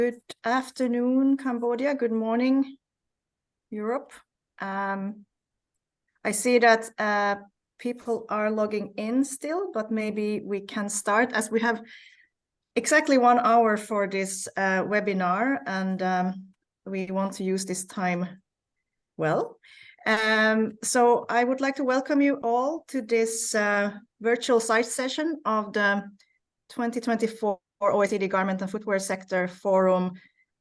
Good afternoon, Cambodia. Good morning, Europe. I see that people are logging in still, but maybe we can start as we have exactly 1 hour for this webinar, and we want to use this time well. So I would like to welcome you all to this virtual site session of the 2024 OECD Garment and Footwear Sector Forum,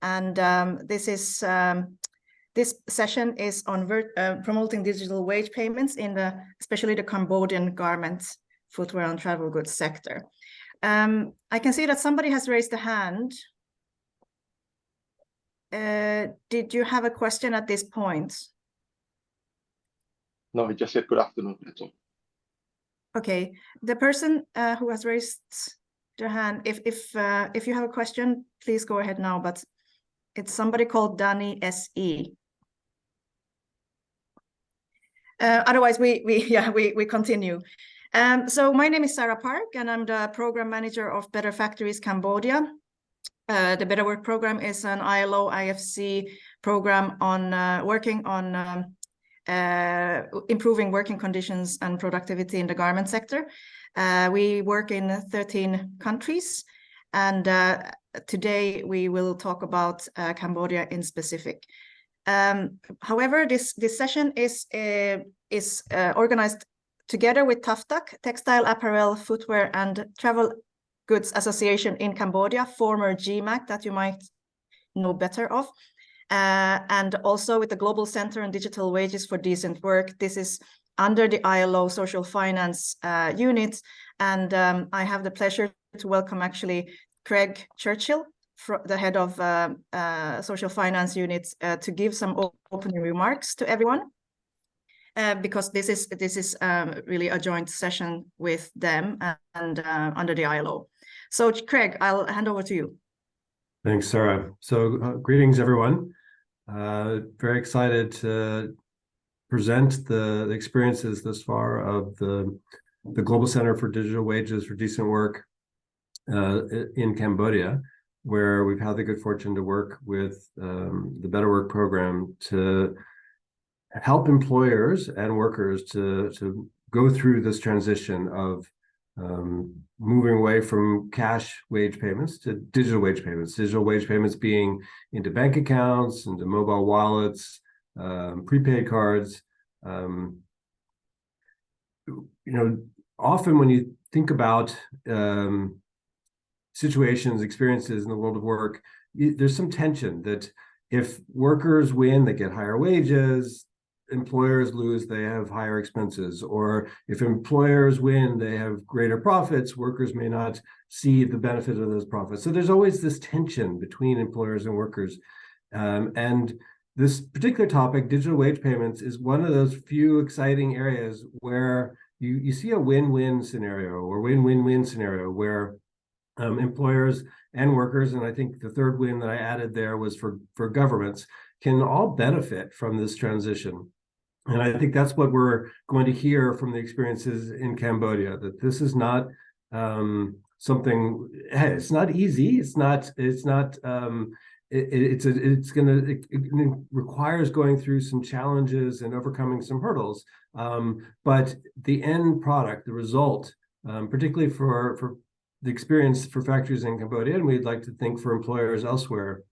and this session is on promoting digital wage payments in especially the Cambodian garment, footwear, and travel goods sector. I can see that somebody has raised a hand. Did you have a question at this point? No, I just said good afternoon. That's all. Okay, the person who has raised their hand, if you have a question, please go ahead now. But it's somebody called Danny SE. Otherwise, we continue. So my name is Sarah Park, and I'm the program manager of Better Factories Cambodia. The Better Work program is an ILO IFC program on working on improving working conditions and productivity in the garment sector. We work in 13 countries, and today we will talk about Cambodia in specific. However, this session is organized together with TAFTAC, Textile, Apparel, Footwear and Travel Goods Association in Cambodia, former GMAC that you might know better of, and also with the Global Center on Digital Wages for Decent Work. This is under the ILO Social Finance unit, and I have the pleasure to welcome actually Craig Churchill, the head of Social Finance Unit, to give some opening remarks to everyone, because this is really a joint session with them and under the ILO. So Craig, I'll hand over to you. Thanks, Sarah. So greetings, everyone. Very excited to present the experiences thus far of the Global Center for Digital Wages for Decent Work in Cambodia, where we've had the good fortune to work with the Better Work program to help employers and workers to go through this transition of moving away from cash wage payments to digital wage payments. Digital wage payments being into bank accounts, into mobile wallets, prepaid cards. Often when you think about situations, experiences in the world of work, there's some tension that if workers win, they get higher wages, employers lose, they have higher expenses, or if employers win, they have greater profits, workers may not see the benefit of those profits. So there's always this tension between employers and workers. And this particular topic, digital wage payments, is one of those few exciting areas where you see a win-win scenario or win-win-win scenario where employers and workers, and I think the third win that I added there was for governments, can all benefit from this transition. And I think that's what we're going to hear from the experiences in Cambodia, that this is not something, it's not easy. It requires going through some challenges and overcoming some hurdles. But the end product, the result, particularly for the experience for factories in Cambodia, and we'd like to think for employers elsewhere,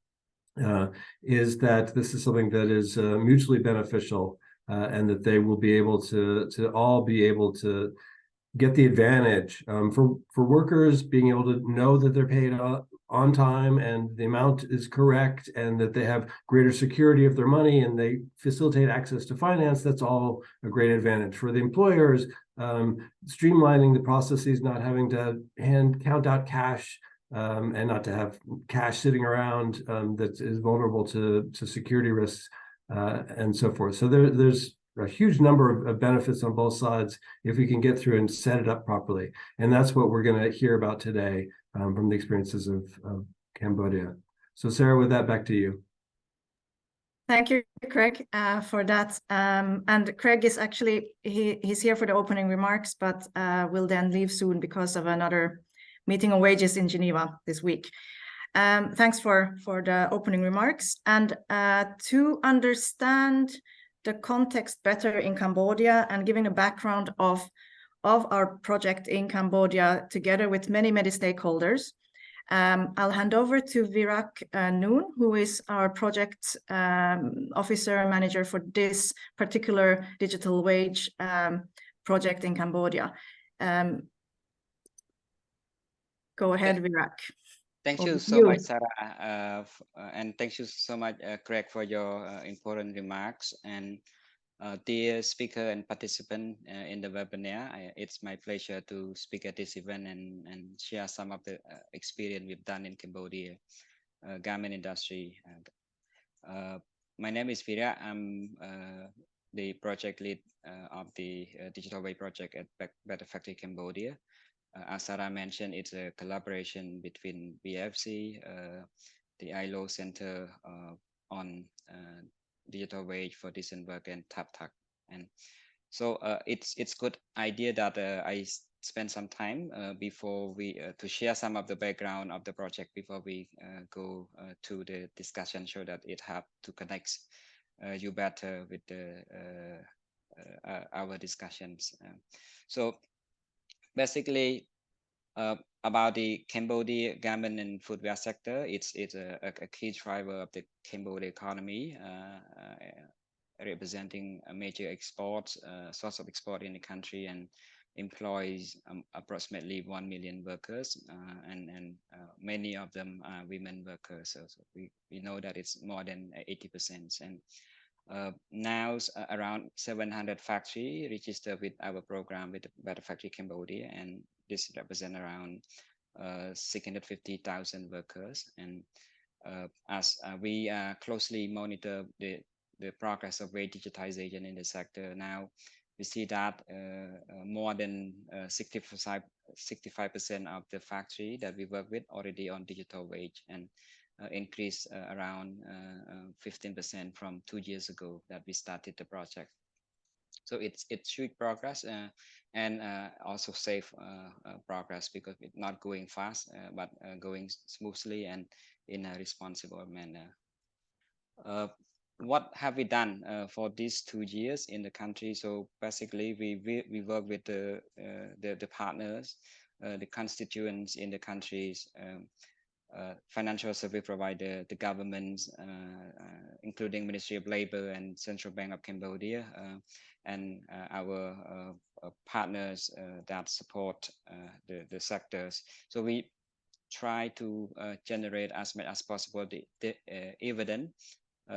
is that this is something that is mutually beneficial, and that they will be able to all be able to get the advantage. For workers, being able to know that they're paid on time and the amount is correct, and that they have greater security of their money, and they facilitate access to finance, that's all a great advantage. For the employers, streamlining the processes, not having to count out cash, and not to have cash sitting around that is vulnerable to security risks, and so forth. So there's a huge number of benefits on both sides if we can get through and set it up properly. And that's what we're going to hear about today from the experiences of Cambodia. So Sarah, with that, back to you. Thank you, Craig, for that. And Craig is actually, he's here for the opening remarks, but will then leave soon because of another meeting on wages in Geneva this week. Thanks for the opening remarks. And to understand the context better in Cambodia and giving a background of our project in Cambodia together with many stakeholders, I'll hand over to Virak Noon, who is our project officer and manager for this particular digital wage project in Cambodia. Go ahead, Virak. Thank you so much, Sarah, and thank you so much, Craig, for your important remarks. And dear speaker and participant in the webinar, it's my pleasure to speak at this event and share some of the experience we've done in Cambodia garment industry. My name is Vira. I'm the project lead of the Digital Way project at Better Factory Cambodia. As Sarah mentioned, it's a collaboration between BFC, the ILO Center on Digital Wage for Decent Work, and TAPTAC. And so it's good idea that I spend some time before we to share some of the background of the project before we go to the discussion, so that it helps to connect you better with the our discussions. So basically, about the Cambodia garment and footwear sector, it's a key driver of the Cambodia economy, representing a major source of export in the country, and employs approximately 1 million workers, and many of them are women workers. So we know that it's more than 80%. And now around 700 factories registered with our program with Better Factory Cambodia, and this represents around 650,000 workers. And as we closely monitor the progress of wage digitization in the sector, now we see that more than 65% of the factory that we work with already on digital wage, and increase around 15% from 2 years ago that we started the project. So it's huge progress, and also safe progress, because it's not going fast, but going smoothly and in a responsible manner. What have we done for these 2 years in the country? So basically, we work with the partners, the constituents in the countries, financial service provider, the governments, including Ministry of Labor and Central Bank of Cambodia, and our partners that support the sectors. So we try to generate as much as possible the evidence,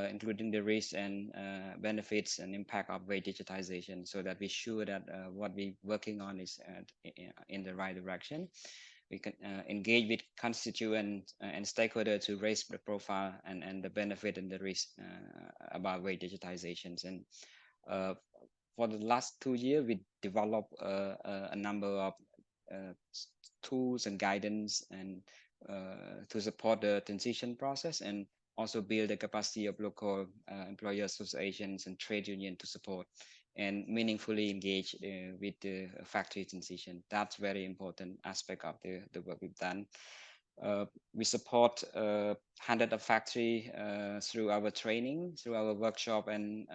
including the risks and benefits and impact of wage digitization, so that we're sure that what we're working on is in the right direction. We can engage with constituents and stakeholders to raise the profile and the benefit and the risk about wage digitizations. And for the last 2 years, we developed a number of tools and guidance and to support the transition process, and also build the capacity of local employer associations and trade unions to support and meaningfully engage with the factory transition. That's very important aspect of the work we've done. We support hundreds of factories through our training, through our workshop and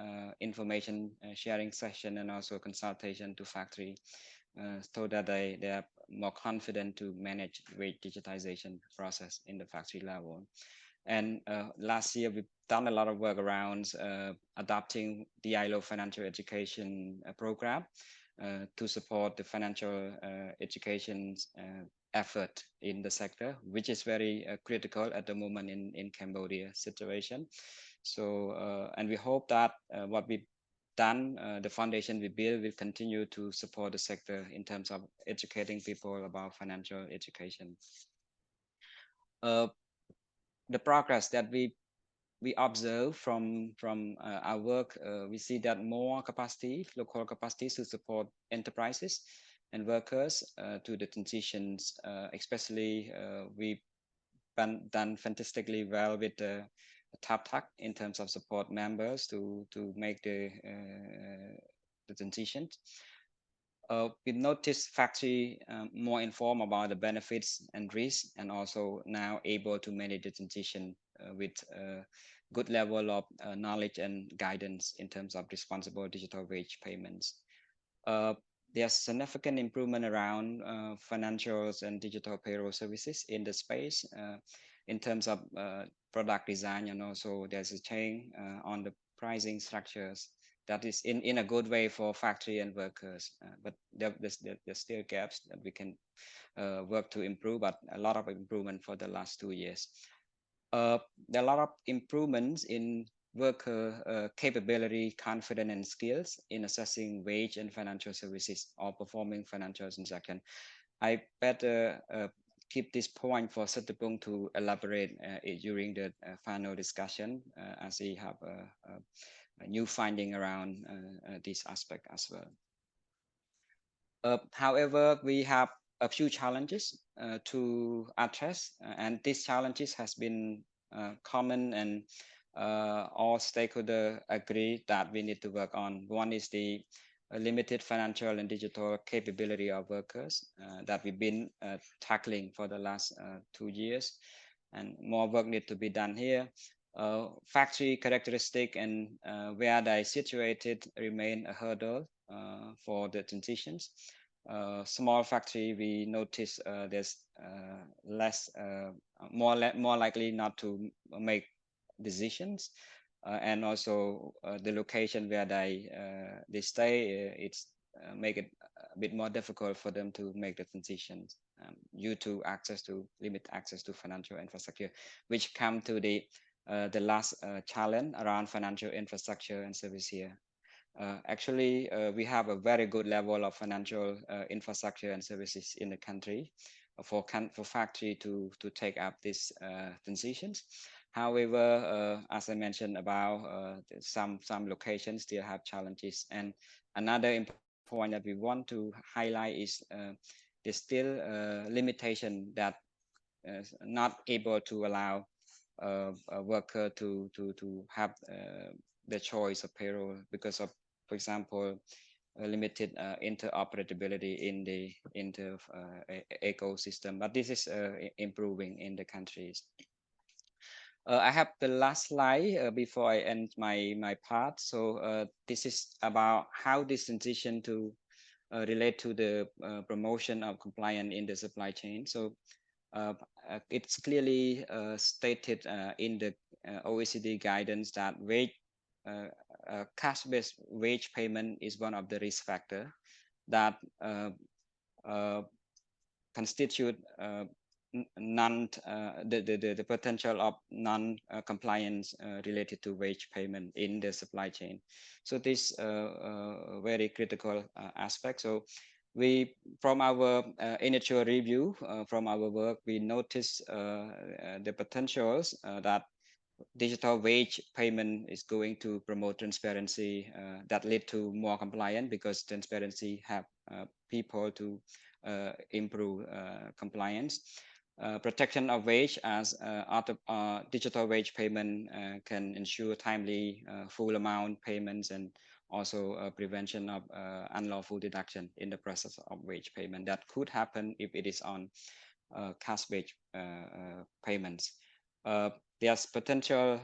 information sharing session, and also consultation to factory, so that they are more confident to manage wage digitization process in the factory level. And last year, we've done a lot of work around adopting the ILO financial education program to support the financial education effort in the sector, which is very critical at the moment in Cambodia situation. So, and we hope that what we've done, the foundation we build, will continue to support the sector in terms of educating people about financial education. The progress that we observe from our work, we see that more capacity, local capacities to support enterprises and workers to the transitions, especially we've done fantastically well with the TAPTAC in terms of support members to make the transitions. We noticed factory more informed about the benefits and risks, and also now able to manage the transition with good level of knowledge and guidance in terms of responsible digital wage payments. There's significant improvement around financials and digital payroll services in the space in terms of product design, and also there's a change on the pricing structures that is in a good way for factory and workers, but there's still gaps that we can work to improve, but a lot of improvement for the last 2 years. There are a lot of improvements in worker capability, confidence, and skills in assessing wage and financial services or performing financial transaction. I better keep this point for Sattapong to elaborate during the final discussion as he have a new finding around this aspect as well. However, we have a few challenges to address, and these challenges has been common, and all stakeholders agree that we need to work on. One is the limited financial and digital capability of workers that we've been tackling for the last 2 years, and more work needs to be done here. Factory characteristic and where they situated remain a hurdle for the transitions. Small factory, we notice there's more likely not to make decisions, and also the location where they stay, it's make it a bit more difficult for them to make the transitions due to limited access to financial infrastructure, which come to the last challenge around financial infrastructure and service here. Actually, we have a very good level of financial infrastructure and services in the country for factory to take up these transitions. However, as I mentioned about some locations still have challenges, and another point that we want to highlight is there's still limitation that not able to allow a worker to have the choice of payroll because of, for example, limited interoperability in the ecosystem. But this is improving in the countries. I have the last slide before I end my part. So this is about how this transition to relate to the promotion of compliance in the supply chain. So it's clearly stated in the OECD guidance that cash-based wage payment is one of the risk factors that constitute the potential of non-compliance related to wage payment in the supply chain. So this very critical aspect. So from our initial review from our work, we noticed the potentials that digital wage payment is going to promote transparency that lead to more compliance, because transparency have people to improve compliance. Protection of wage, as digital wage payment can ensure timely full amount payments, and also prevention of unlawful deduction in the process of wage payment that could happen if it is on cash-based payments. There's potential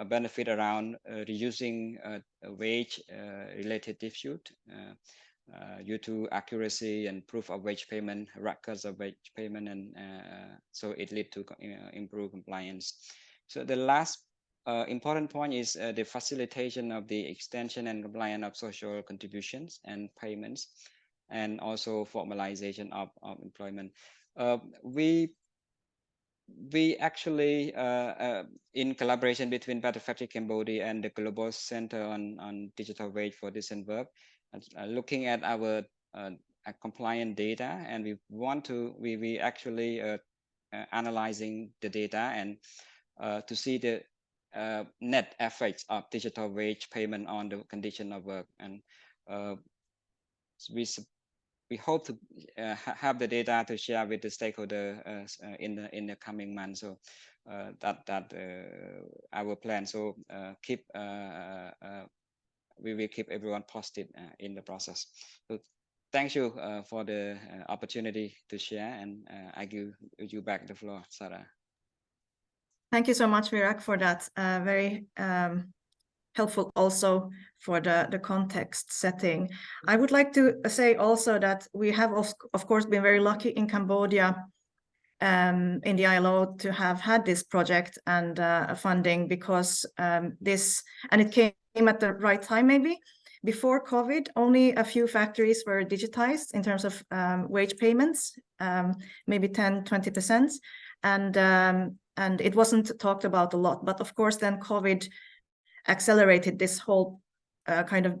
benefit around reducing wage-related dispute due to accuracy and proof of wage payment, records of wage payment, and so it leads to improve compliance. So the last important point is the facilitation of the extension and compliance of social contributions and payments, and also formalization of employment. We actually, in collaboration between Better Factories Cambodia and the Global Center on Digital Wage for Decent Work, looking at our compliant data, and we actually analyzing the data and to see the net effects of digital wage payment on the condition of work, and we hope to have the data to share with the stakeholder in the coming months. So that our plan. So we will keep everyone posted in the process. So thank you for the opportunity to share, and I give you back the floor, Sarah. Thank you so much, Virak, for that. Very helpful also for the context setting. I would like to say also that we have, of course, been very lucky in Cambodia in the ILO to have had this project and funding, because it came at the right time. Maybe before COVID, only a few factories were digitized in terms of wage payments, maybe 10-20%, and it wasn't talked about a lot. But of course, then COVID accelerated this whole kind of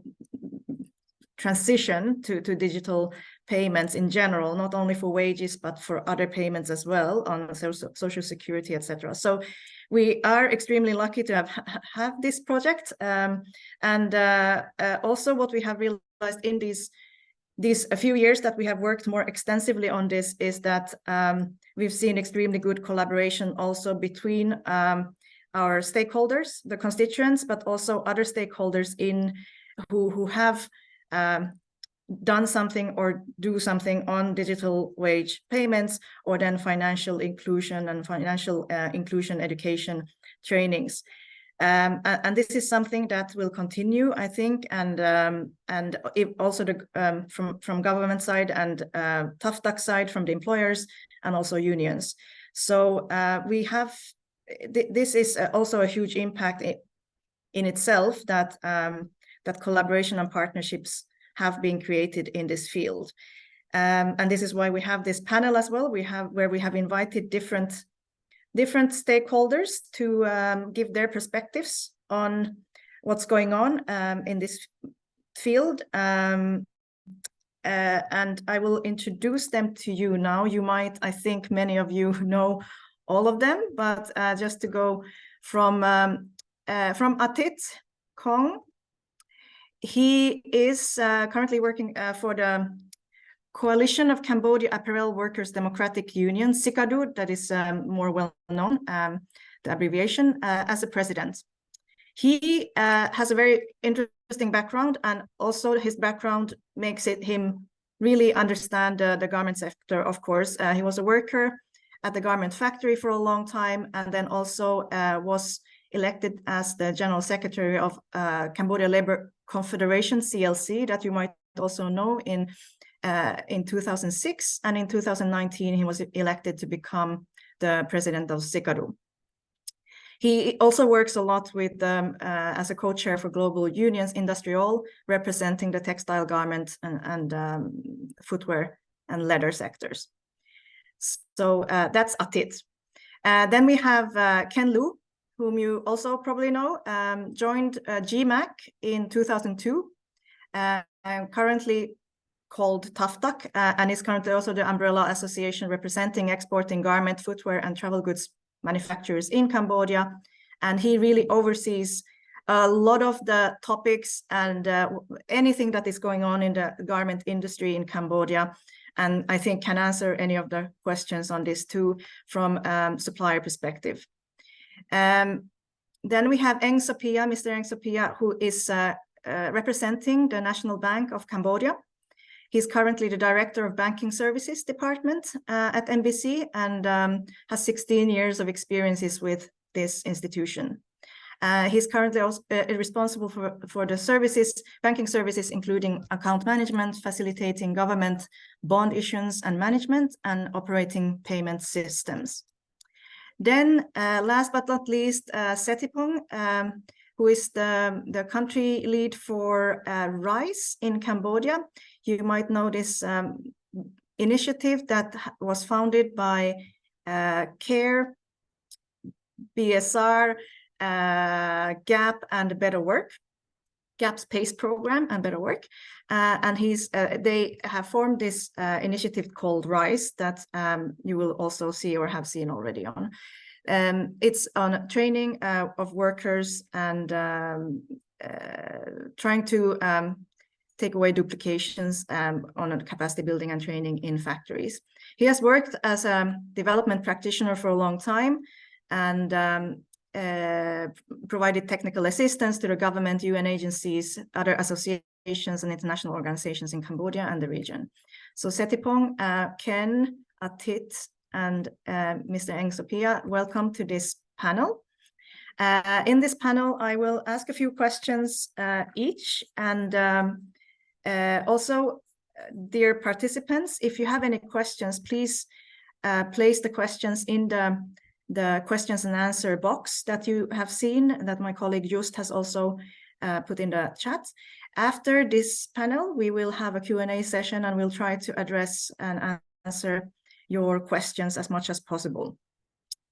transition to digital payments in general, not only for wages, but for other payments as well, on social security, etc. So we are extremely lucky to have this project. And also what we have realized in these a few years that we have worked more extensively on this is that we've seen extremely good collaboration also between our stakeholders, the constituents, but also other stakeholders who have done something or do something on digital wage payments, or then financial inclusion and financial inclusion education trainings. And this is something that will continue, I think, and also from government side and tough duck side, from the employers and also unions. So we have, this is also a huge impact in itself, that that collaboration and partnerships have been created in this field. And this is why we have this panel as well. Where we have invited different stakeholders to give their perspectives on what's going on in this field. And I will introduce them to you now. You might, I think many of you know all of them, but just to go from Atit Kong. He is currently working for the Coalition of Cambodia Apparel Workers Democratic Union, SICADU, that is more well known, the abbreviation, as a president. He has a very interesting background, and also his background makes him really understand the garment sector, of course. He was a worker at the garment factory for a long time, and then also was elected as the General Secretary of Cambodia Labour Confederation, CLC, that you might also know, in 2006, and in 2019 he was elected to become the president of SICADU. He also works a lot with as a co-chair for Global Unions Industrial, representing the textile, garment and footwear and leather sectors. So that's Atit. Then we have Ken Lu, whom you also probably know, joined GMAC in 2002, and currently called Tough Duck, and is currently also the umbrella association representing exporting garment, footwear and travel goods manufacturers in Cambodia. And he really oversees a lot of the topics and anything that is going on in the garment industry in Cambodia, and I think can answer any of the questions on this too from supplier perspective. Then we have Mr. Eng Sopia, who is representing the National Bank of Cambodia. He's currently the Director of Banking Services Department at NBC, and has 16 years of experiences with this institution. He's currently also responsible for the banking services, including account management, facilitating government bond issuance and management, and operating payment systems. Then last but not least, Setipong, who is the country lead for rice in Cambodia. You might know this initiative that was founded by CARE, BSR, GAP, and Better Work. GAP's PACE program and Better Work. And they have formed this initiative called RISE that you will also see or have seen already on. It's on training of workers and trying to take away duplications on capacity building and training in factories. He has worked as a development practitioner for a long time, and provided technical assistance to the government, UN agencies, other associations and international organizations in Cambodia and the region. So Setipong, Ken, Atit, and Mr. Eng Sophia, welcome to this panel. In this panel, I will ask a few questions each, and also, dear participants, if you have any questions, please place the questions in the questions and answer box that you have seen, that my colleague Just has also put in the chat. After this panel, we will have a Q&A session, and we'll try to address and answer your questions as much as possible.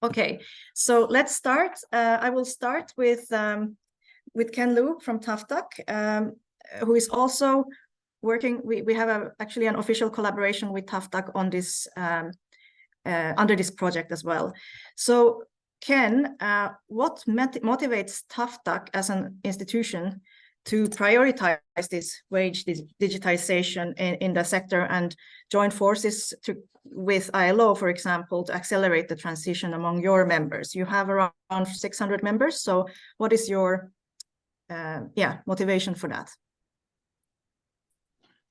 Okay, so let's start. I will start with Ken Lu from Taftak, who is also working. We have actually an official collaboration with Taftak on this under this project as well. So Ken, what motivates Taftak as an institution to prioritize this wage digitization in the sector and join forces with ILO, for example, to accelerate the transition among your members? You have around 600 members. So what is your motivation for that?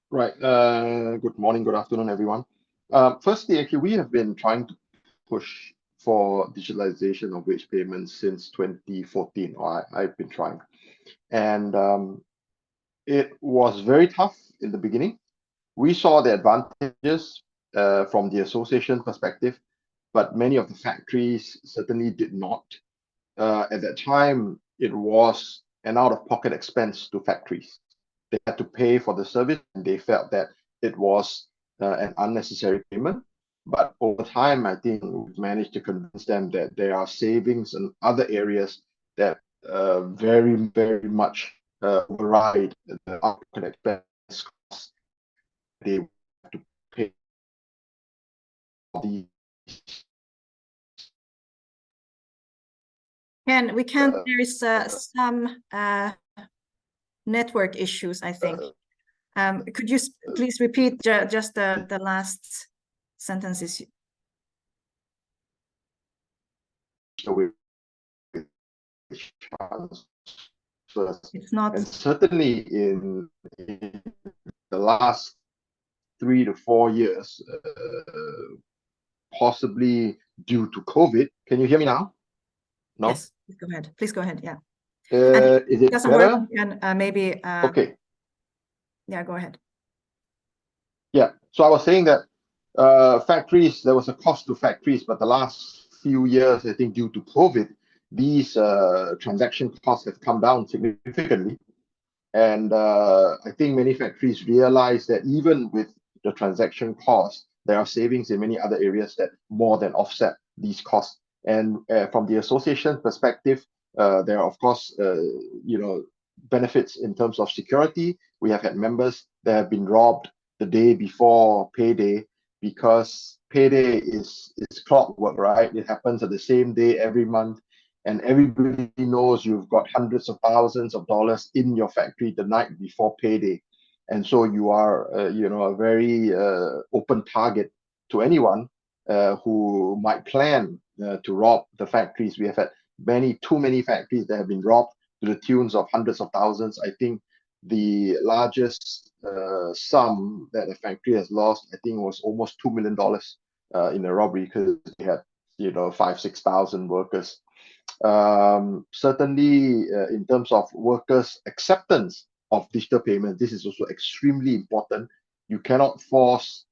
Right. Good morning, good afternoon, everyone. Firstly, actually, we have been trying to push for digitalization of wage payments since 2014, or I've been trying. And it was very tough in the beginning. We saw the advantages from the association perspective, but many of the factories certainly did not. At that time, it was an out-of-pocket expense to factories. They had to pay for the service, and they felt that it was an unnecessary payment. But over time, I think we've managed to convince them that there are savings in other areas that very, very much override the out-of-pocket expense costs. They have to pay the Ken, we can't. There is some network issues, I think. Could you please repeat just the last sentences? It's not. And certainly in the last 3 to 4 years, possibly due to COVID. Can you hear me now? No? Yes, please go ahead. Please go ahead. Yeah. Is it doesn't better? work, and maybe. Okay. Yeah, go ahead. Yeah. So I was saying that factories, there was a cost to factories, but the last few years, I think due to COVID, these transaction costs have come down significantly. And I think many factories realize that even with the transaction cost, there are savings in many other areas that more than offset these costs. And from the association perspective, there are, of course, benefits in terms of security. We have had members that have been robbed the day before payday, because payday is clockwork, right? It happens at the same day every month, and everybody knows you've got hundreds of thousands of dollars in your factory the night before payday. And so you are, a very open target to anyone who might plan to rob the factories. We have had too many factories that have been robbed to the tunes of hundreds of thousands. I think the largest sum that a factory has lost, I think, was almost $2 million in a robbery, because they had 5,000-6,000 workers. Certainly in terms of workers' acceptance of digital payment, this is also extremely important. You cannot force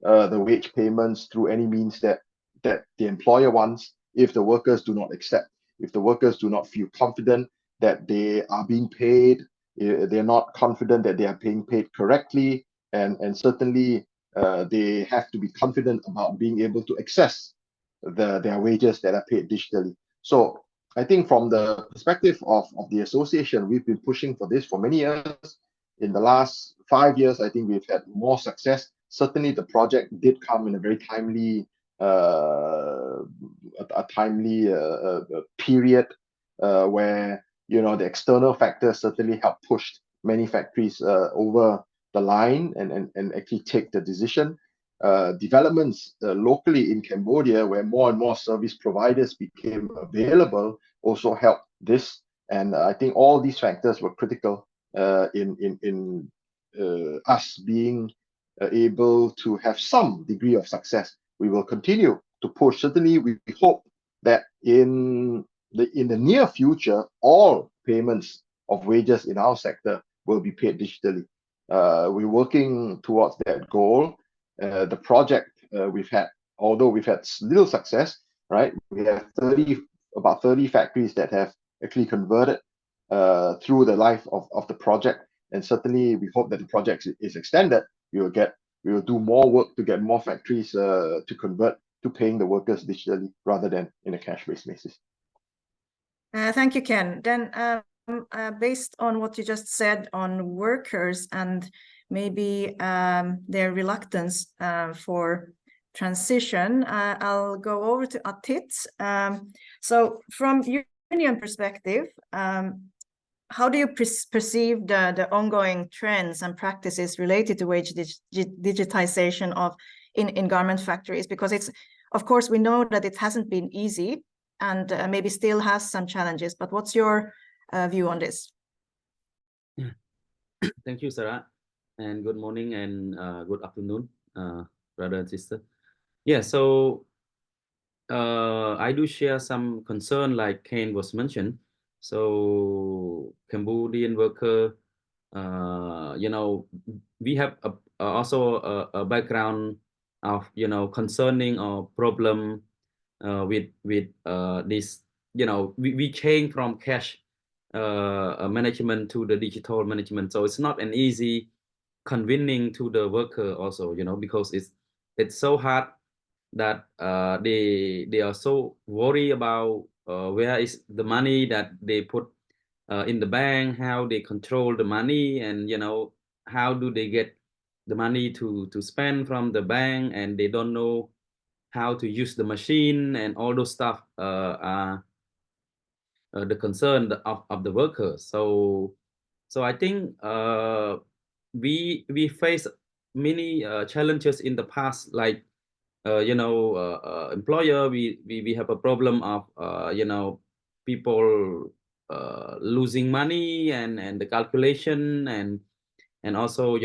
the wage payments through any means that the employer wants if the workers do not accept, if the workers do not feel confident that they are being paid, they're not confident that they are being paid correctly, and certainly they have to be confident about being able to access their wages that are paid digitally. So I think from the perspective of the association, we've been pushing for this for many years. In the last 5 years, I think we've had more success. Certainly the project did come in a very timely period where the external factors certainly helped push many factories over the line and actually take the decision. Developments locally in Cambodia, where more and more service providers became available, also helped this. And I think all these factors were critical in us being able to have some degree of success, we will continue to push. Certainly, we hope that in the near future, all payments of wages in our sector will be paid digitally. We're working towards that goal. The project we've had, although we've had little success, right? We have about 30 factories that have actually converted through the life of the project. And certainly we hope that the project is extended. We will do more work to get more factories to convert to paying the workers digitally rather than in a cash-based basis. Thank you, Ken. Then based on what you just said on workers and maybe their reluctance for transition, I'll go over to Atit. So from union perspective, how do you perceive the ongoing trends and practices related to wage digitization in garment factories? Because it's, of course, we know that it hasn't been easy and maybe still has some challenges, but what's your view on this? Thank you, Sarah, and good morning and good afternoon, brother and sister. Yeah, so I do share some concern like Ken was mentioned. So Cambodian worker, we have also a background of, concerning or problem with this, we change from cash management to the digital management. So it's not an easy convening to the worker also, because it's so hard that they are so worried about where is the money that they put in the bank, how they control the money, and how do they get the money to spend from the bank, and they don't know how to use the machine, and all those stuff are the concern of the workers. So I think we face many challenges in the past, like employer, we have a problem of people losing money and the calculation, and also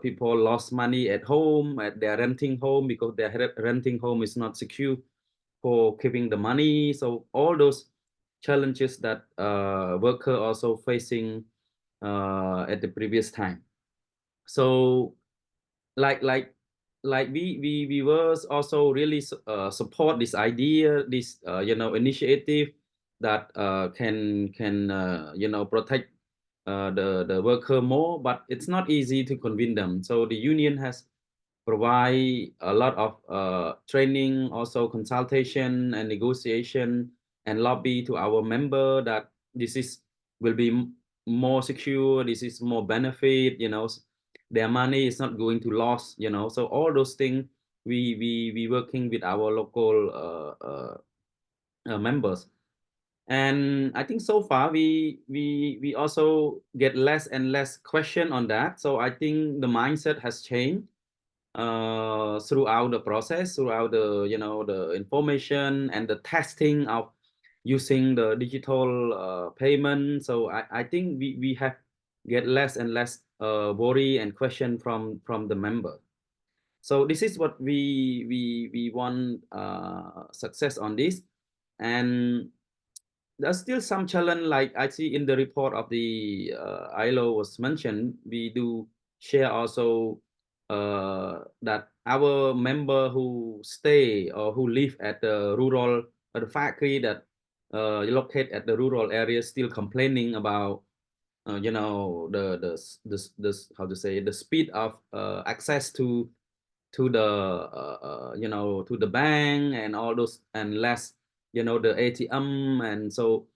people lost money at home, at their renting home, because their renting home is not secure for keeping the money. So all those challenges that worker also facing at the previous time. So like we was also really support this idea, this initiative that can protect the worker more, but it's not easy to convince them. So the union has provide a lot of training, also consultation and negotiation and lobby to our member that this will be more secure, this is more benefit, their money is not going to loss, so all those things we working with our local members. And I think so far we also get less and less question on that. So I think the mindset has changed throughout the process, throughout the the information and the testing of using the digital payment. So I think we have get less and less worry and question from the member. So this is what we want success on this. And there's still some challenge, like I see in the report of the ILO was mentioned. We do share also that our member who stay or who live at the rural the factory that located at the rural area still complaining about the how to say, the speed of access to the to the bank and all those, and less the ATM, and so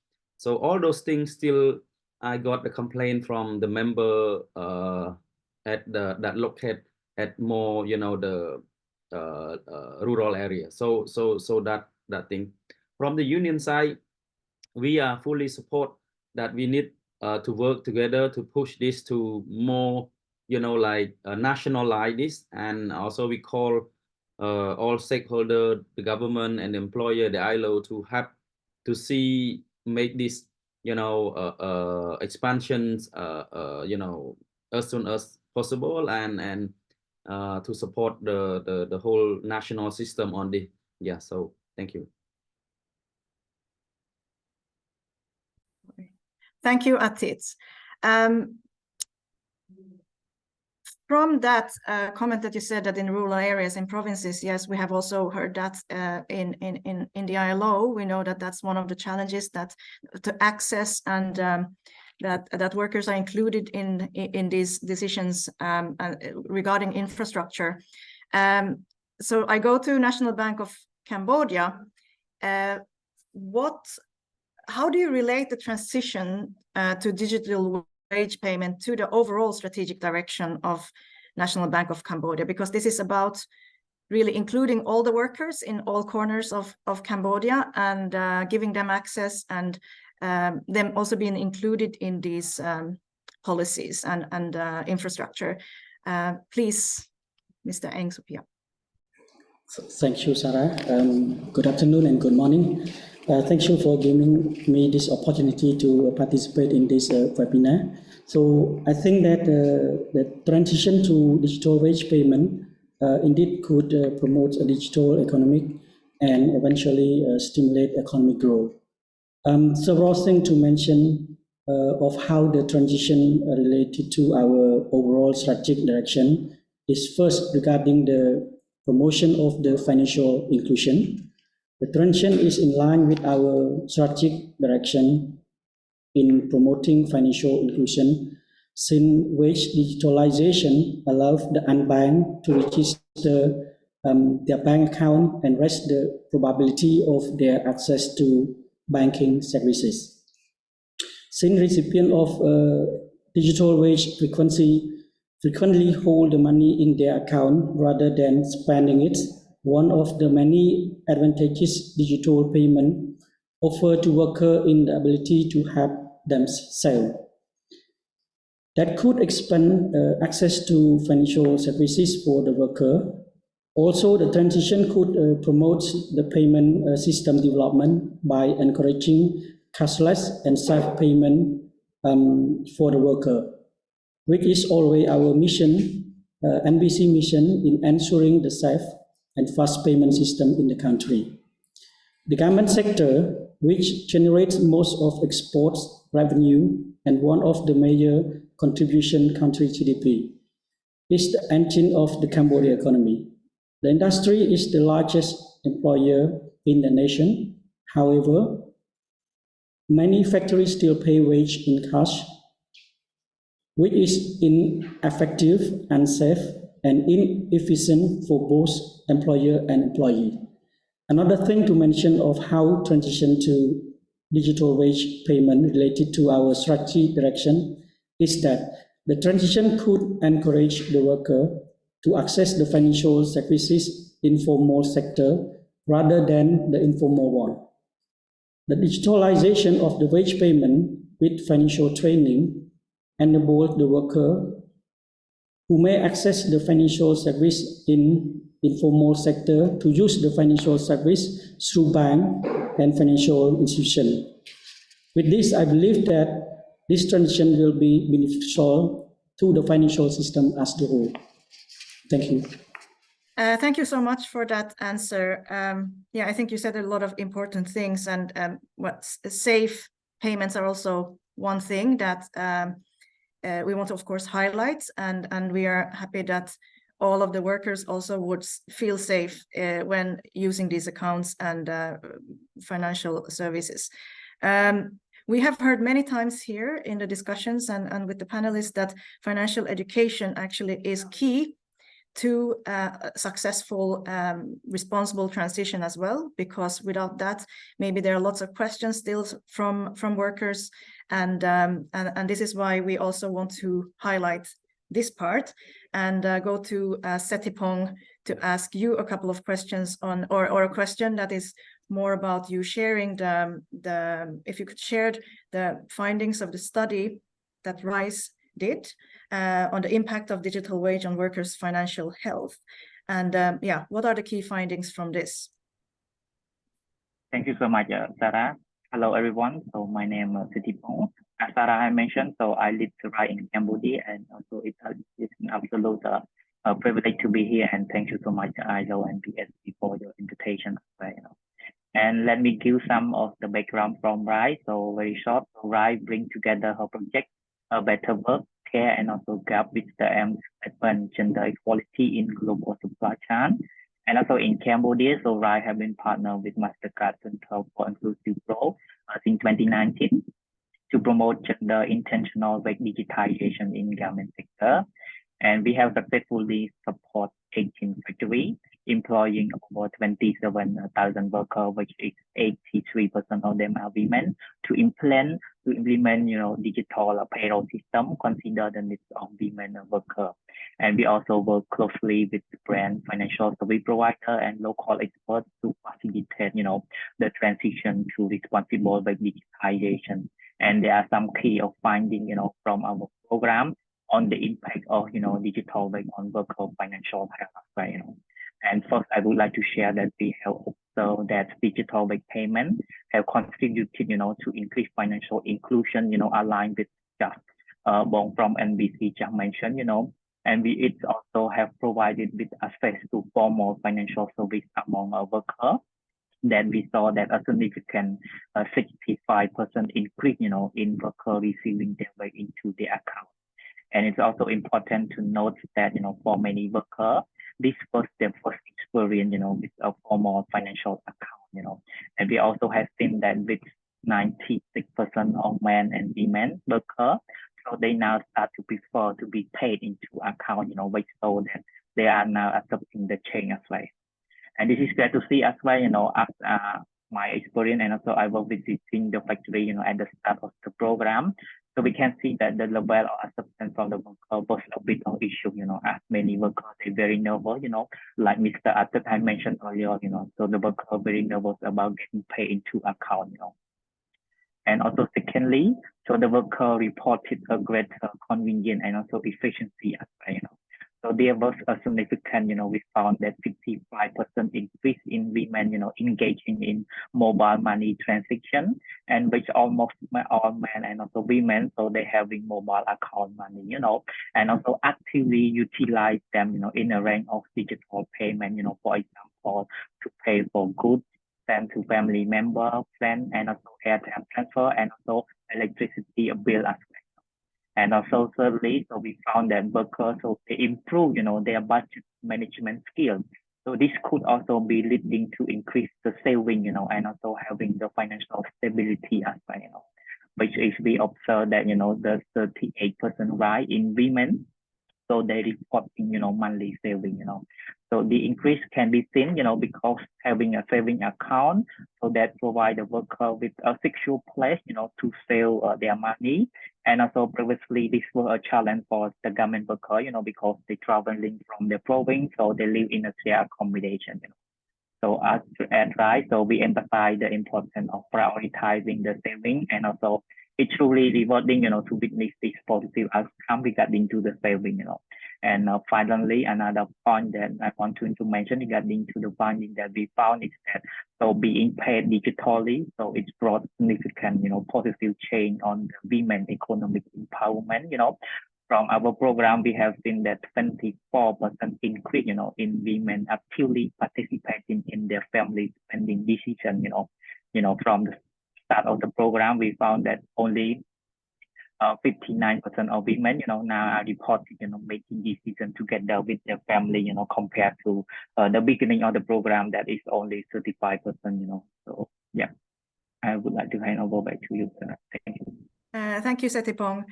all those things still I got the complaint from the member at that located at more the rural area. So that thing from the union side, we are fully support that we need to work together to push this to more like nationalize this. And also we call all stakeholders, the government and the employer, the ILO, to have to see make this expansions, as soon as possible, and to support the whole national system on this. Yeah, so thank you. Thank you, Atit. From that comment that you said that in rural areas, in provinces, yes, we have also heard that in the ILO. We know that that's one of the challenges, that to access and that workers are included in these decisions regarding infrastructure. So I go to National Bank of Cambodia. How do you relate the transition to digital wage payment to the overall strategic direction of National Bank of Cambodia? Because this is about really including all the workers in all corners of Cambodia and giving them access, and them also being included in these policies and infrastructure. Please, Mr. Eng Sophia. Thank you, Sarah. Good afternoon and good morning. Thank you for giving me this opportunity to participate in this webinar. So I think that the transition to digital wage payment indeed could promote a digital economic and eventually stimulate economic growth. Several things to mention of how the transition related to our overall strategic direction is first regarding the promotion of the financial inclusion. The transition is in line with our strategic direction in promoting financial inclusion, since wage digitalization allows the unbanked to register their bank account and raise the probability of their access to banking services. Since recipients of digital wage frequently hold the money in their account rather than spending it, one of the many advantages digital payment offer to workers in the ability to help themselves. That could expand access to financial services for the worker. Also, the transition could promote the payment system development by encouraging cashless and self-payment for the worker, which is always our mission, NBC mission, in ensuring the safe and fast payment system in the country. The garment sector, which generates most of exports revenue and one of the major contribution country GDP, is the engine of the Cambodian economy. The industry is the largest employer in the nation. However, many factories still pay wage in cash, which is ineffective, unsafe, and inefficient for both employer and employee. Another thing to mention of how transition to digital wage payment related to our strategy direction is that the transition could encourage the worker to access the financial services informal sector rather than the informal one. The digitalization of the wage payment with financial training enables the worker who may access the financial service in informal sector to use the financial service through bank and financial institution. With this, I believe that this transition will be beneficial to the financial system as a whole. Thank you. Thank you so much for that answer. Yeah, I think you said a lot of important things, and safe payments are also one thing that we want to, of course, highlight, and we are happy that all of the workers also would feel safe when using these accounts and financial services. We have heard many times here in the discussions and with the panelists that financial education actually is key to a successful, responsible transition as well, because without that, maybe there are lots of questions still from workers, and this is why we also want to highlight this part and go to Setipong to ask you a couple of questions on, or a question that is more about you sharing if you could share the findings of the study that RISE did on the impact of digital wage on workers' financial health. And what are the key findings from this? Thank you so much, Sarah. Hello, everyone. So my name is Sitipong. As Sarah had mentioned, so I live right in Cambodia, and also it's an absolute privilege to be here. And thank you so much, ILO and PSC, for your invitation. And let me give some of the background from RISE. So very short. So RISE bring together her project, a better work, care, and also gap with the aim to advance gender equality in global supply chain. And also in Cambodia, so RISE have been partnered with Mastercard Center for Inclusive Growth since 2019 to promote gender intentional digitization in garment sector. And we have successfully supported 18 factories, employing over 27,000 workers, which is 83% of them are women, to implement digital apparel system, consider the needs of women workers. And we also work closely with brand, financial service provider, and local experts to facilitate, the transition to responsible digitization. And there are some key of finding, from our program on the impact of, digital on worker financial health, And first, I would like to share that we have observed that digital payment have contributed, to increase financial inclusion, aligned with just from NBC just mentioned, and it also have provided with access to formal financial service among our workers. Then we saw that a significant 65% increase, in worker receiving their way into the account. And it's also important to note that, for many workers, this was their first experience, with a formal financial account, And we also have seen that with 96% of men and women workers, so they now start to prefer to be paid into account, which shows that they are now accepting the change as well. And this is great to see as well, as my experience, and also I was visiting the factory, at the start of the program. So we can see that the level of acceptance from the worker was a bit of issue, as many workers, they're very nervous, like Mr. Atat had mentioned earlier, so the worker are very nervous about getting paid into account, And also secondly, so the worker reported a greater convenience and also efficiency as well, So there was a significant, we found that 55% increase in women, engaging in mobile money transaction, and which almost all men and also women, so they having mobile account money, and also actively utilize them, in a range of digital payment, for example, to pay for goods, send to family member, friend, and also airtime transfer, and also electricity bill as well. And also thirdly, so we found that workers, so they improve, their budget management skills. So this could also be leading to increase the saving, and also having the financial stability as well, which is we observe that, the 38% rise in women, so they reporting, monthly saving, So the increase can be seen, because having a saving account, so that provide the worker with a secure place, to save their money. And also previously, this was a challenge for the garment worker, because they traveling from the province, so they live in a shared accommodation. So as RISE, so we emphasize the importance of prioritizing the saving, and also it's truly rewarding, to witness this positive outcome regarding to the saving, And finally, another point that I want to mention regarding to the finding that we found is that, so being paid digitally, so it's brought significant, positive change on the women economic empowerment, From our program, we have seen that 24% increase, in women actively participating in their family spending decision, From the start of the program, we found that only 59% of women, now are reporting, making decisions together with their family, compared to the beginning of the program that is only 35%, So yeah, I would like to hand over back to you, sir. Thank you. Thank you, Setipong.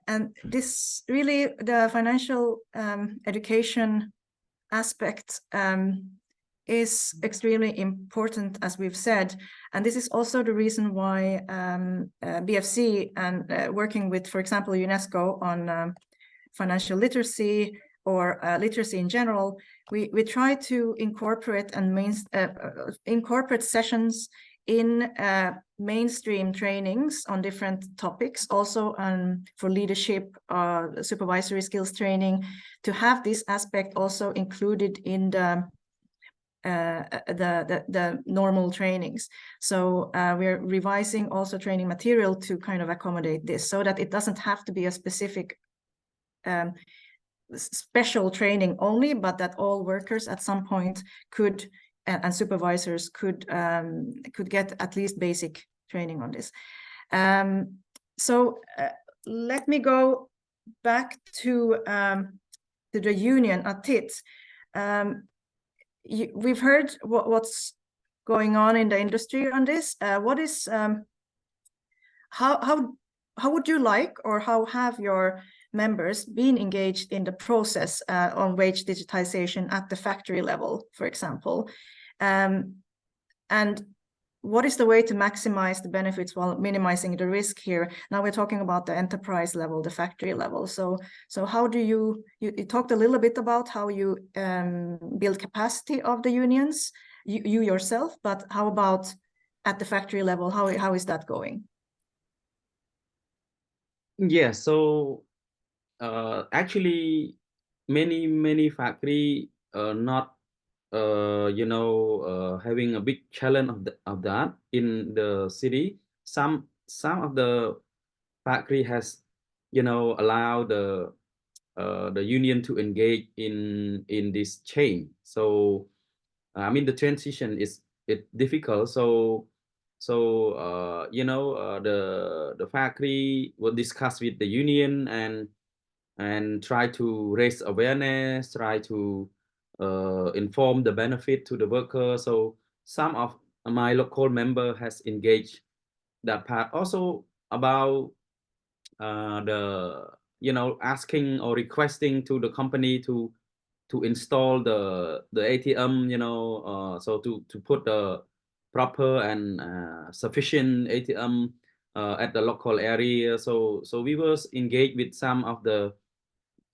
And this really, the financial education aspect is extremely important, as we've said. And this is also the reason why BFC and working with, for example, UNESCO on financial literacy or literacy in general, we try to incorporate and incorporate sessions in mainstream trainings on different topics, also for leadership, supervisory skills training, to have this aspect also included in the the normal trainings. So we're revising also training material to kind of accommodate this, so that it doesn't have to be a specific special training only, but that all workers at some point could and supervisors could get at least basic training on this. So let me go back to the union ATIT. We've heard what's going on in the industry on this. What is how would you like, or how have your members been engaged in the process on wage digitization at the factory level, for example? And what is the way to maximize the benefits while minimizing the risk here? Now we're talking about the enterprise level, the factory level. So how do you talked a little bit about how you build capacity of the unions, you yourself, but how about at the factory level? How is that going? Yeah, so actually many factory not having a big challenge of that in the city. Some of the factory has allowed the union to engage in this chain. So I mean the transition is difficult. So the factory will discuss with the union and try to raise awareness, try to inform the benefit to the worker. So some of my local member has engaged that part. Also about asking or requesting to the company to install the ATM, so to put the proper and sufficient ATM at the local area. So we was engaged with some of the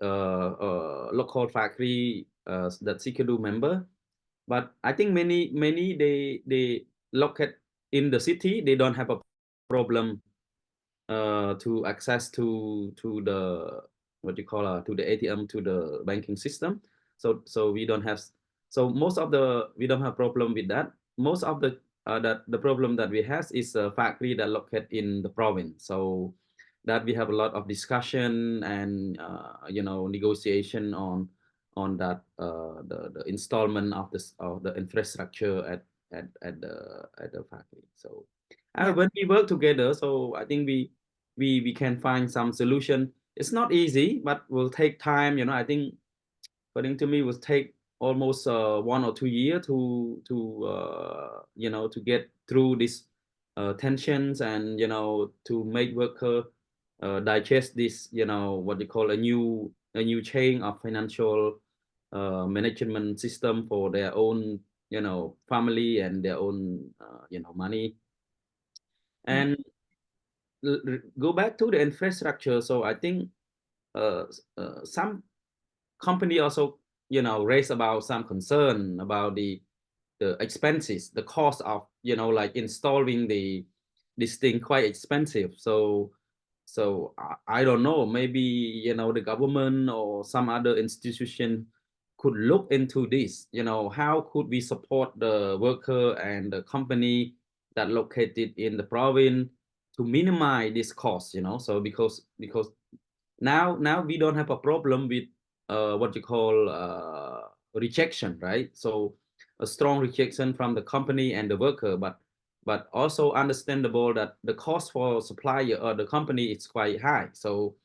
local factory that CKDU member, but I think many they locate in the city. They don't have a problem to access to the to the ATM, to the banking system. So we don't have, so most of the we don't have problem with that. Most of the the problem that we have is a factory that located in the province. So that we have a lot of discussion and negotiation on that the installment of the infrastructure at the factory. So when we work together, so I think we can find some solution. It's not easy, but will take time. I think according to me, will take almost 1 or 2 years to get through these tensions and to make worker digest this what they call a new chain of financial management system for their own family and their own money. And go back to the infrastructure. So I think some company also raise about some concern about the expenses, the cost of like installing this thing quite expensive. So I don't know, maybe the government or some other institution could look into this. How could we support the worker and the company that located in the province to minimize this cost? So because now we don't have a problem with what you call rejection, right? So a strong rejection from the company and the worker, but also understandable that the cost for supplier or the company is quite high. So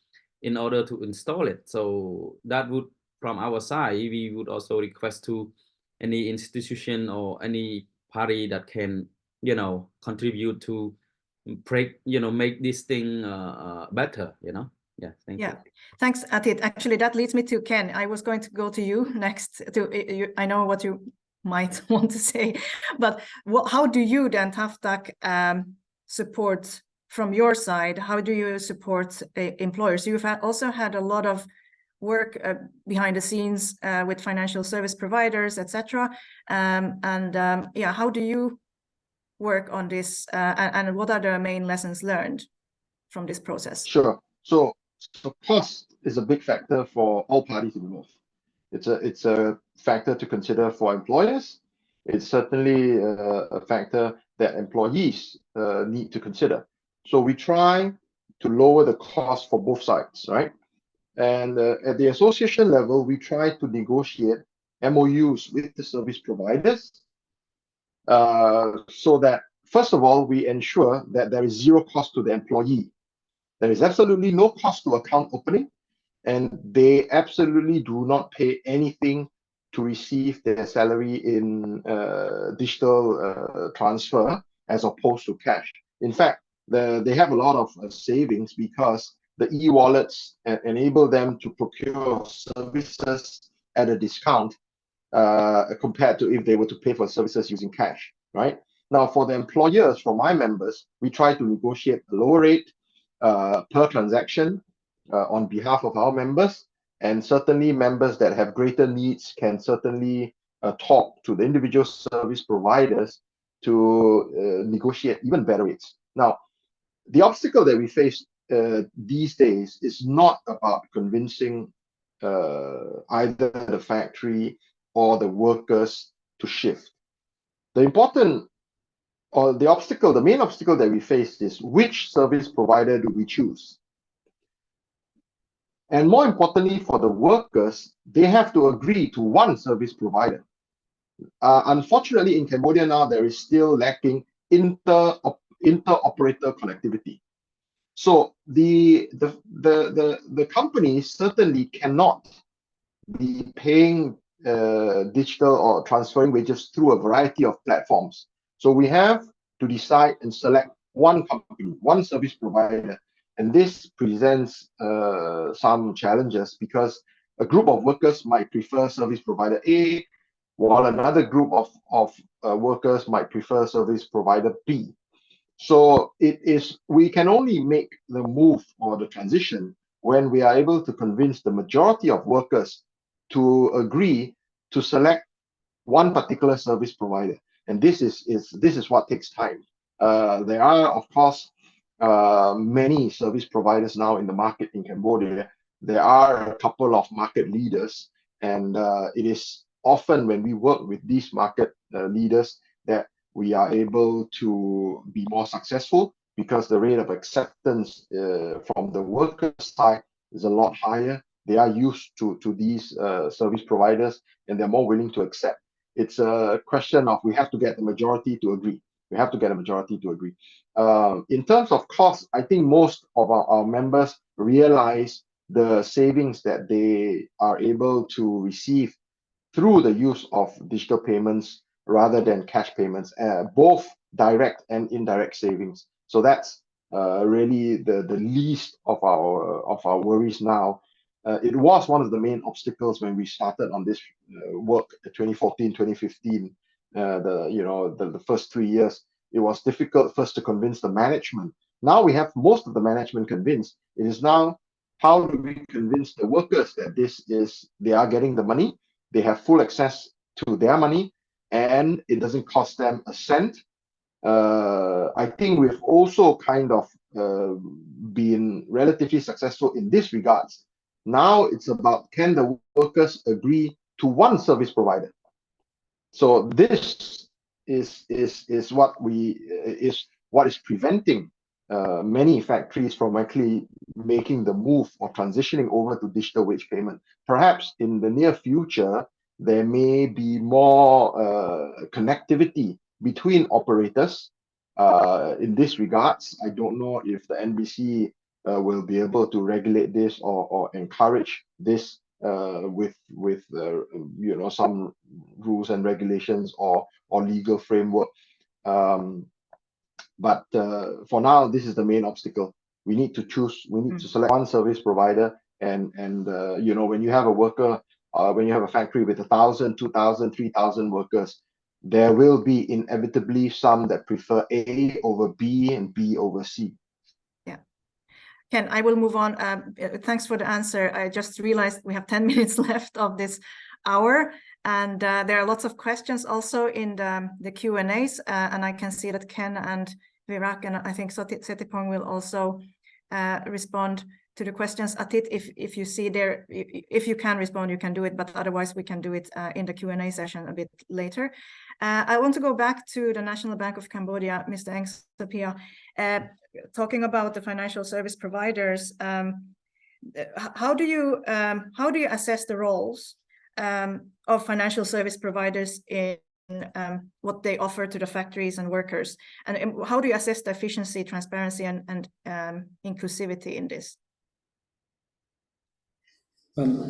in order to install it, so that would, from our side, we would also request to any institution or any party that can contribute to make this thing better. Yeah, thank you. Thanks, Atit. Actually, that leads me to Ken. I was going to go to you next. I know what you might want to say, but how do you then, TAFTAC, support from your side? How do you support employers? You've also had a lot of work behind the scenes with financial service providers, etc. How do you work on this, and what are the main lessons learned from this process? Sure. So cost is a big factor for all parties involved. It's a factor to consider for employers, it's certainly a factor that employees need to consider. So we try to lower the cost for both sides, right? And at the association level, we try to negotiate MOUs with the service providers so that, first of all, we ensure that there is zero cost to the employee. There is absolutely no cost to account opening, and they absolutely do not pay anything to receive their salary in digital transfer as opposed to cash. In fact, they have a lot of savings because the e-wallets enable them to procure services at a discount compared to if they were to pay for services using cash, right? Now, for the employers, for my members, we try to negotiate a lower rate per transaction on behalf of our members, and certainly members that have greater needs can certainly talk to the individual service providers to negotiate even better rates. Now, the obstacle that we face these days is not about convincing either the factory or the workers to shift. The important or the obstacle, the main obstacle that we face is which service provider do we choose? And more importantly, for the workers, they have to agree to one service provider. Unfortunately, in Cambodia now, there is still lacking inter-operator connectivity. So the companies certainly cannot be paying digital or transferring wages through a variety of platforms. So we have to decide and select one company, one service provider. And this presents some challenges because a group of workers might prefer service provider A, while another group of workers might prefer service provider B. So we can only make the move or the transition when we are able to convince the majority of workers to agree to select one particular service provider. And this is what takes time. There are, of course, many service providers now in the market in Cambodia. There are a couple of market leaders, and it is often when we work with these market leaders that we are able to be more successful because the rate of acceptance from the worker side is a lot higher. They are used to these service providers and they're more willing to accept. It's a question of we have to get the majority to agree. We have to get a majority to agree. In terms of cost, I think most of our members realize the savings that they are able to receive through the use of digital payments rather than cash payments, both direct and indirect savings. So that's really the least of our worries now. It was one of the main obstacles when we started on this work 2014, 2015. The first 3 years, it was difficult first to convince the management. Now we have most of the management convinced. It is now how do we convince the workers that they are getting the money, they have full access to their money, and it doesn't cost them a cent. I think we've also kind of been relatively successful in this regards. Now it's about, can the workers agree to one service provider? So this is what is preventing many factories from actually making the move or transitioning over to digital wage payment. Perhaps in the near future, there may be more connectivity between operators in this regards. I don't know if the NBC will be able to regulate this or encourage this with some rules and regulations or legal framework. But for now, this is the main obstacle. We need to choose. We need to select one service provider, and when you have a worker, when you have a factory with 1,000, 2,000, 3,000 workers, there will be inevitably some that prefer A over B and B over C. Yeah. Ken, I will move on. Thanks for the answer. I just realized we have 10 minutes left of this hour, and there are lots of questions also in the Q&As, and I can see that Ken and Virak and I think Setipong will also respond to the questions. Atit, if you see there, if you can respond, you can do it, but otherwise we can do it in the Q&A session a bit later. I want to go back to the National Bank of Cambodia, Mr. Eng Sapia, talking about the financial service providers. How do you assess the roles of financial service providers in what they offer to the factories and workers, and how do you assess the efficiency, transparency, and inclusivity in this?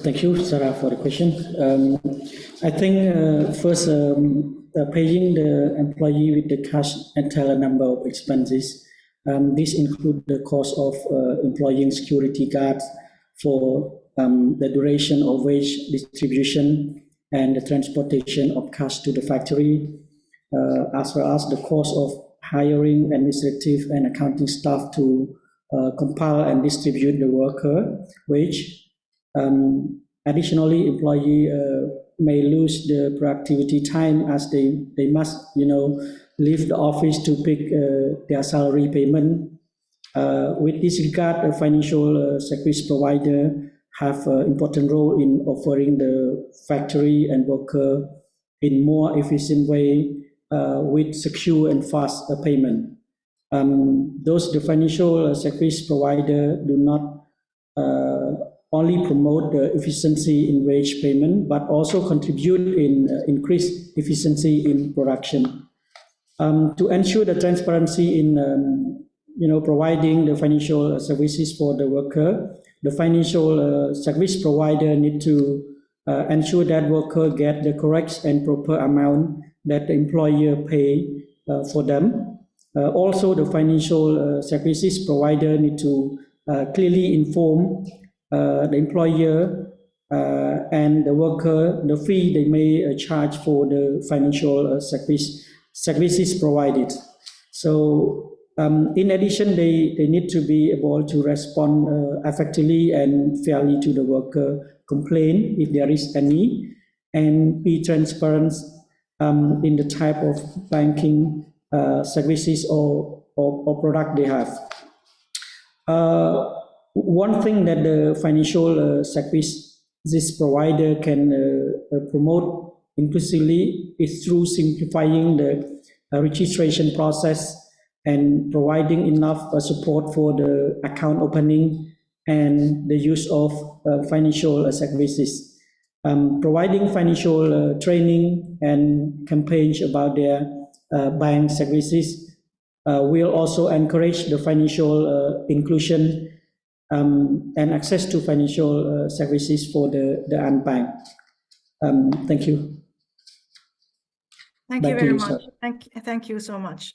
Thank you, Sarah, for the question. I think first, paying the employee with the cash entail a number of expenses. This includes the cost of employing security guards for the duration of wage distribution and the transportation of cash to the factory, as well as the cost of hiring administrative and accounting staff to compile and distribute the worker wage. Additionally, employee may lose the productivity time as they must, leave the office to pick their salary payment. With this regard, the financial service provider have an important role in offering the factory and worker in more efficient way with secure and fast payment. The financial service provider do not only promote the efficiency in wage payment, but also contribute in increased efficiency in production. To ensure the transparency in providing the financial services for the worker, the financial service provider need to ensure that worker get the correct and proper amount that the employer pay for them. Also, the financial services provider need to clearly inform the employer and the worker the fee they may charge for the financial services provided. So in addition, they need to be able to respond effectively and fairly to the worker complaint if there is any, and be transparent in the type of banking services or product they have. One thing that the financial services provider can promote inclusively is through simplifying the registration process and providing enough support for the account opening and the use of financial services. Providing financial training and campaigns about their bank services will also encourage the financial inclusion and access to financial services for the unbanked. Thank you. Thank you very much. Thank you so much.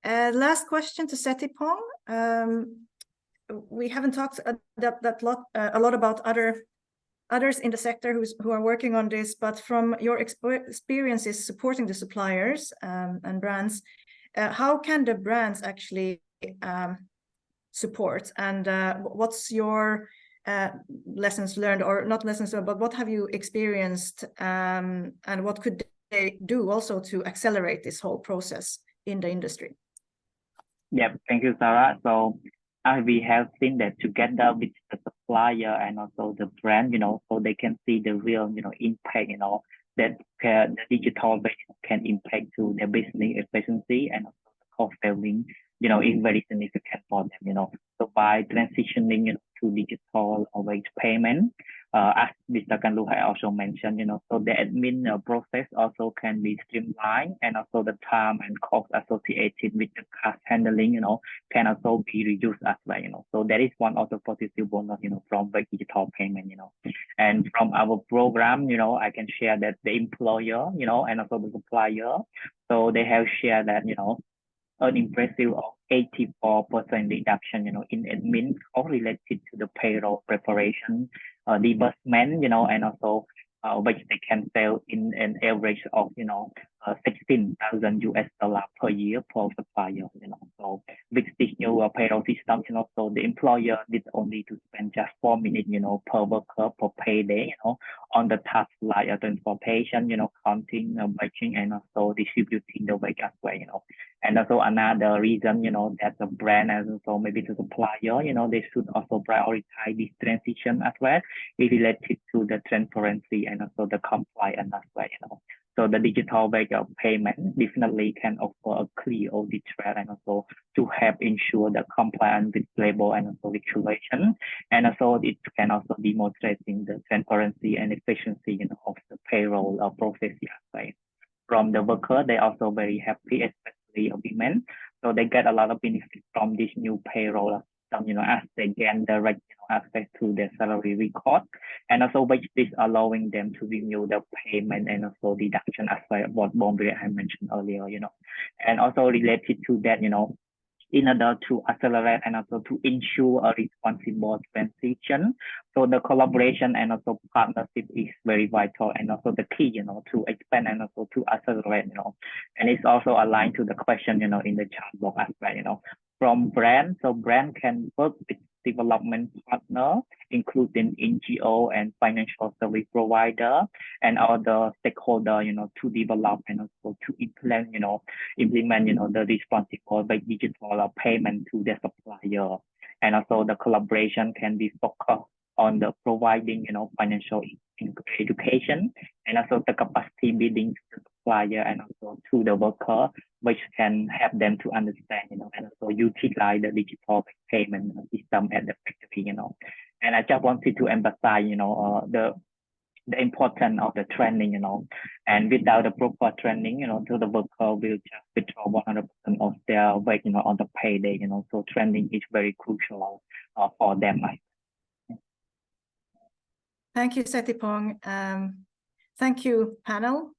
Last question to Setipong. We haven't talked a lot about others in the sector who are working on this, but from your experiences supporting the suppliers and brands, how can the brands actually support, and what's your lessons learned, or not lessons learned, but what have you experienced, and what could they do also to accelerate this whole process in the industry? Yeah, thank you, Sarah. So we have seen that together with the supplier and also the brand, so they can see the real, impact, that the digital can impact to their business efficiency and also the cost saving, is very significant for them, So by transitioning to digital or wage payment, as Mr. Kanlu had also mentioned, so the admin process also can be streamlined, and also the time and cost associated with the cash handling, can also be reduced as well, So that is one of the positive bonus, from the digital payment, And from our program, I can share that the employer, and also the supplier, so they have shared that, an impressive of 84% reduction, in admin cost related to the payroll preparation, disbursement, and also which they can sell in an average of, $16,000 per year per supplier. So with this new payroll system, so the employer need only to spend just 4 minutes, per worker per payday, on the task like transportation, counting, batching, and also distributing the wage as well. And also another reason, that the brand and also maybe the supplier, they should also prioritize this transition as well, related to the transparency and also the compliance as well. So the digital way of payment definitely can offer a clear audit trail and also to help ensure the compliance with labor and also regulation. And also it can also demonstrating the transparency and efficiency of the payroll process as well. From the worker, they also very happy, especially women. So they get a lot of benefit from this new payroll system, as they gain direct access to their salary record, and also which is allowing them to review the payment and also deduction as well, what Bombay I mentioned earlier, and also related to that, in order to accelerate and also to ensure a responsible transition. So the collaboration and also partnership is very vital and also the key, to expand and also to accelerate, and it's also aligned to the question, in the chat box as well, from brand. So brand can work with development partner, including NGO and financial service provider and other stakeholder, to develop and also to implement, the responsible by digital payment to the supplier. And also the collaboration can be focused on the providing, financial education and also the capacity building to the supplier and also to the worker, which can help them to understand, and also utilize the digital payment system at the factory, And I just wanted to emphasize, the importance of the training, and without the proper training, so the worker will just withdraw 100% of their wage, on the payday, So training is very crucial for them. Thank you, Setipong. Thank you, panel.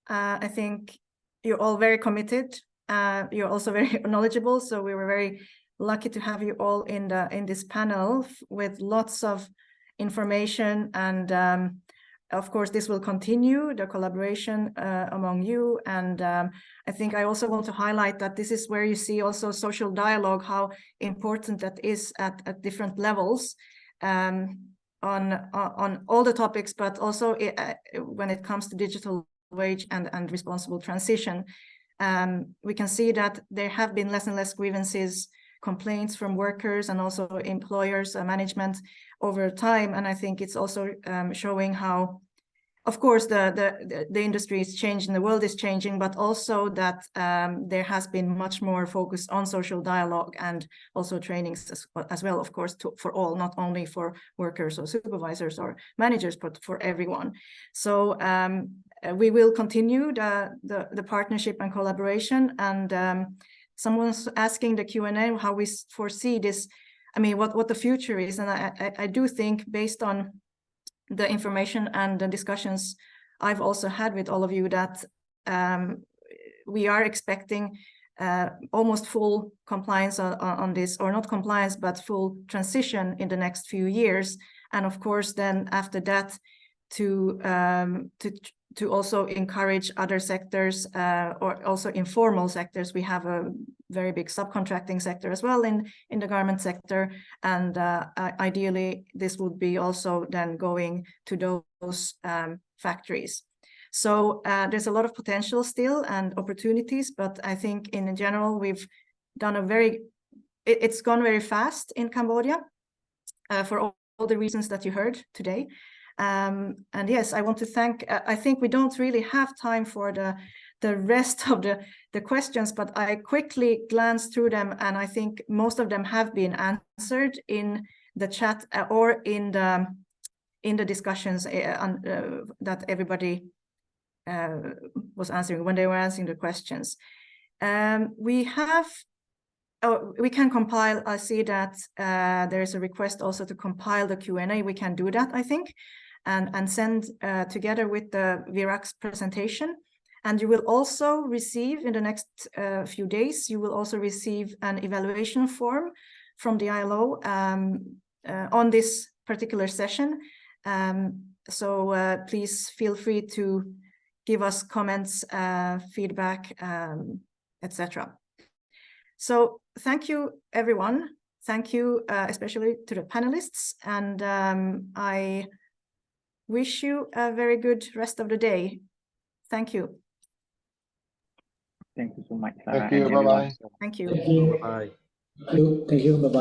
I think you're all very committed. You're also very knowledgeable. So we were very lucky to have you all in this panel with lots of information. And of course, this will continue, the collaboration among you. And I think I also want to highlight that this is where you see also social dialogue, how important that is at different levels. On all the topics, but also when it comes to digital wage and responsible transition, we can see that there have been less and less grievances, complaints from workers and also employers, management over time. And I think it's also showing how, of course, the industry is changing, the world is changing, but also that there has been much more focus on social dialogue and also trainings as well, of course, for all, not only for workers or supervisors or managers, but for everyone. So we will continue the partnership and collaboration. And someone's asking the Q&A how we foresee this, I mean, what the future is. And I do think, based on the information and the discussions I've also had with all of you, that we are expecting almost full compliance on this, or not compliance, but full transition in the next few years. And of course, then after that, to also encourage other sectors, or also informal sectors. We have a very big subcontracting sector as well in the garment sector. And ideally, this would be also then going to those factories. So there's a lot of potential still and opportunities, but I think in general, we've done it's gone very fast in Cambodia for all the reasons that you heard today. And yes, I want to thank, I think we don't really have time for the rest of the questions, but I quickly glanced through them, and I think most of them have been answered in the chat or in the discussions that everybody was answering when they were answering the questions. We can compile. I see that there is a request also to compile the Q&A. We can do that, I think, and send together with the Virac's presentation. And you will also receive in the next few days, you will also receive an evaluation form from the ILO on this particular session. So please feel free to give us comments, feedback, etc. So thank you, everyone. Thank you, especially to the panelists. And I wish you a very good rest of the day. Thank you. Thank you so much, Sarah. Thank you. And everyone. Bye-bye. Thank you. Thank you. Bye. Thank you. Bye-bye.